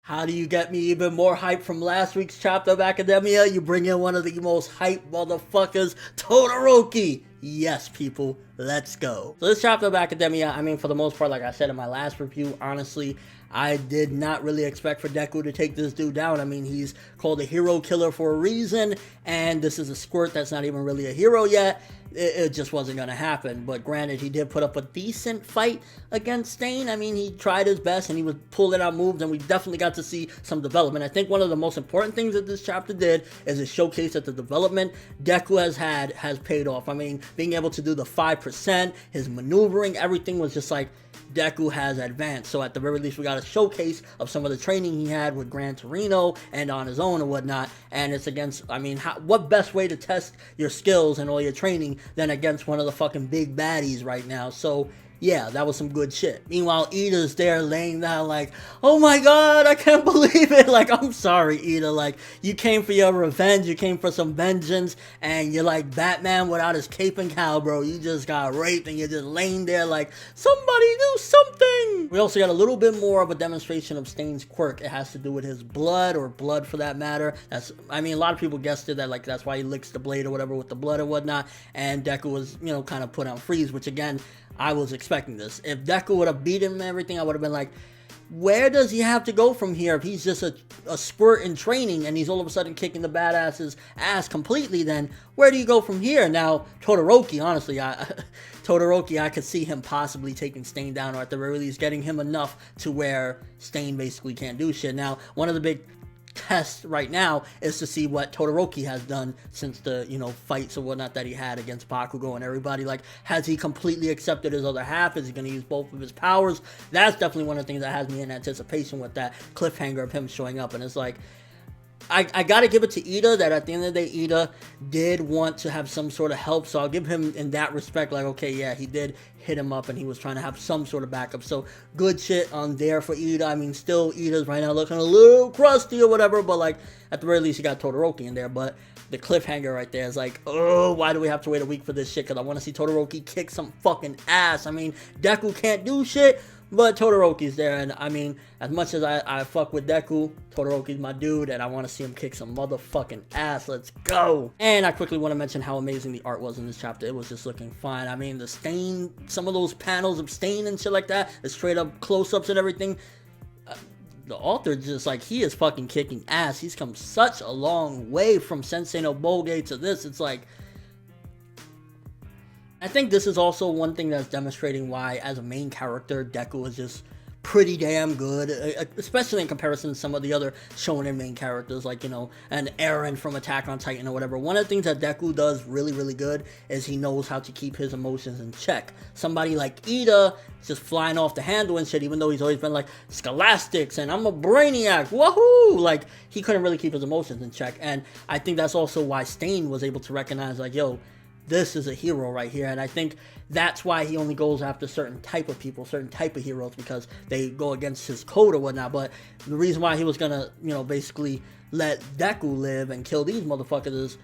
How do you get me even more hype from last week's chapter of Academia? You bring in one of the most hype motherfuckers, Todoroki. Yes, people, let's go. So this chapter of Academia, I mean, for the most part, like I said in my last review, honestly, I did not really expect for Deku to take this dude down. I mean, he's called a hero killer for a reason, and this is a squirt that's not even really a hero yet. It just wasn't going to happen. But granted, he did put up a decent fight against Stain. I mean, he tried his best, and he was pulling out moves, and we definitely got to see some development. I think one of the most important things that this chapter did is it showcased that the development Deku has paid off. I mean, being able to do the 5%, his maneuvering, everything was just like, Deku has advanced. So at the very least, we got a showcase of some of the training he had with Gran Torino and on his own and whatnot. And it's against, I mean, what best way to test your skills and all your training than against one of the fucking big baddies right now? So yeah, that was some good shit. Meanwhile, Ida's there laying down like, oh my god, I can't believe it. Like, I'm sorry, Ida. Like, you came for your revenge. You came for some vengeance. And you're like Batman without his cape and cowl, bro. You just got raped and you're just laying there like, somebody do something. We also got a little bit more of a demonstration of Stain's quirk. It has to do with his blood, or blood for that matter. I mean, a lot of people guessed it that, like, that's why he licks the blade or whatever with the blood or whatnot. And Deku was, you know, kind of put on freeze, which again, I was expecting this. If Deku would have beat him and everything, I would have been like, where does he have to go from here? If he's just a squirt in training and he's all of a sudden kicking the badass's ass completely, then where do you go from here? Now, Todoroki, honestly, Todoroki, I could see him possibly taking Stain down, or at the very least getting him enough to where Stain basically can't do shit. Now, one of the big test right now is to see what Todoroki has done since the, you know, fights or whatnot that he had against Bakugo and everybody. Like, has he completely accepted his other half? Is he going to use both of his powers? That's definitely one of the things that has me in anticipation with that cliffhanger of him showing up. And it's like, I gotta give it to Ida that at the end of the day, Ida did want to have some sort of help, so I'll give him in that respect, like, okay, yeah, he did hit him up and he was trying to have some sort of backup, so good shit on there for Ida. I mean, still, Ida's right now looking a little crusty or whatever, but like, at the very least, you got Todoroki in there, but the cliffhanger right there is like, oh, why do we have to wait a week for this shit? Because I want to see Todoroki kick some fucking ass. I mean, Deku can't do shit, but Todoroki's there, and I mean, as much as I fuck with Deku, Todoroki's my dude, and I want to see him kick some motherfucking ass. Let's go! And I quickly want to mention how amazing the art was in this chapter. It was just looking fine. I mean, the Stain, some of those panels of Stain and shit like that, the straight up close-ups and everything, the author just, like, he is fucking kicking ass. He's come such a long way from Sensei no Boge to this. It's like, I think this is also one thing that's demonstrating why, as a main character, Deku is just pretty damn good, especially in comparison to some of the other shonen main characters, like, you know, an Eren from Attack on Titan or whatever. One of the things that Deku does really, really good is he knows how to keep his emotions in check. Somebody like Ida is just flying off the handle and shit, even though he's always been like, scholastics, and I'm a brainiac, woohoo! Like, he couldn't really keep his emotions in check, and I think that's also why Stain was able to recognize, like, yo, this is a hero right here. And I think that's why he only goes after certain type of people, certain type of heroes, because they go against his code or whatnot. But the reason why he was gonna, you know, basically let Deku live and kill these motherfuckers is,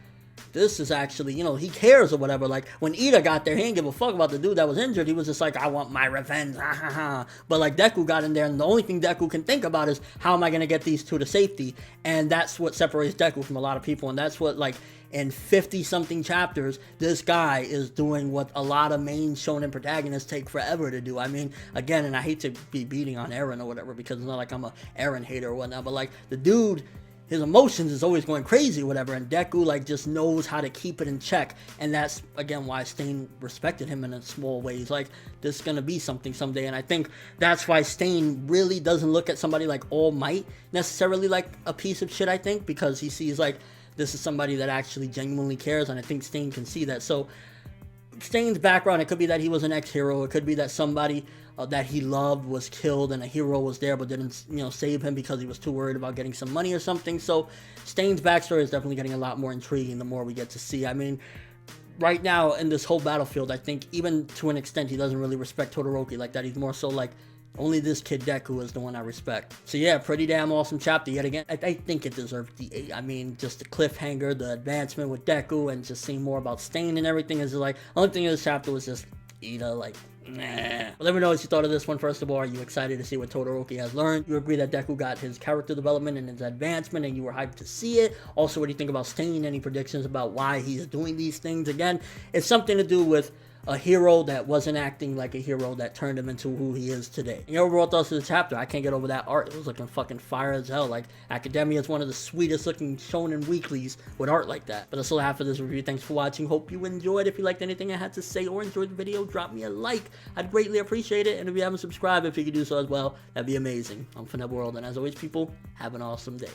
this is actually, you know, he cares or whatever. Like, when Ida got there, he didn't give a fuck about the dude that was injured. He was just like, I want my revenge, ha ha ha. But like, Deku got in there, and the only thing Deku can think about is, how am I gonna get these two to safety? And that's what separates Deku from a lot of people, and that's what, like, in 50-something chapters, this guy is doing what a lot of main shonen protagonists take forever to do. I mean, again, and I hate to be beating on Eren or whatever, because it's not like I'm a Eren hater or whatnot, but like, the dude, his emotions is always going crazy or whatever, and Deku, like, just knows how to keep it in check, and that's, again, why Stain respected him in a small way. He's like, this is gonna be something someday, and I think that's why Stain really doesn't look at somebody like All Might necessarily like a piece of shit, I think, because he sees, like, this is somebody that actually genuinely cares, and I think Stain can see that. So, Stain's background, it could be that he was an ex-hero, it could be that somebody that he loved was killed and a hero was there but didn't, you know, save him because he was too worried about getting some money or something. So, Stain's backstory is definitely getting a lot more intriguing the more we get to see. I mean, right now in this whole battlefield, I think even to an extent he doesn't really respect Todoroki like that. He's more so like, only this kid Deku is the one I respect. So yeah, pretty damn awesome chapter yet again. I think it deserved the 8. I mean, just the cliffhanger, the advancement with Deku, and just seeing more about Stain and everything is like, only thing in this chapter was just Ida, like, nah. But let me know what you thought of this one. First of all, are you excited to see what Todoroki has learned? You agree that Deku got his character development and his advancement and you were hyped to see it? Also, what do you think about Stain? Any predictions about why he's doing these things? Again, it's something to do with a hero that wasn't acting like a hero that turned him into who he is today. And your overall thoughts of the chapter, I can't get over that art. It was looking fucking fire as hell. Like, Academia is one of the sweetest looking shonen weeklies with art like that. But that's all I have for this review. Thanks for watching. Hope you enjoyed. If you liked anything I had to say or enjoyed the video, drop me a like. I'd greatly appreciate it. And if you haven't subscribed, if you could do so as well, that'd be amazing. I'm ForneverWorld, and as always, people, have an awesome day.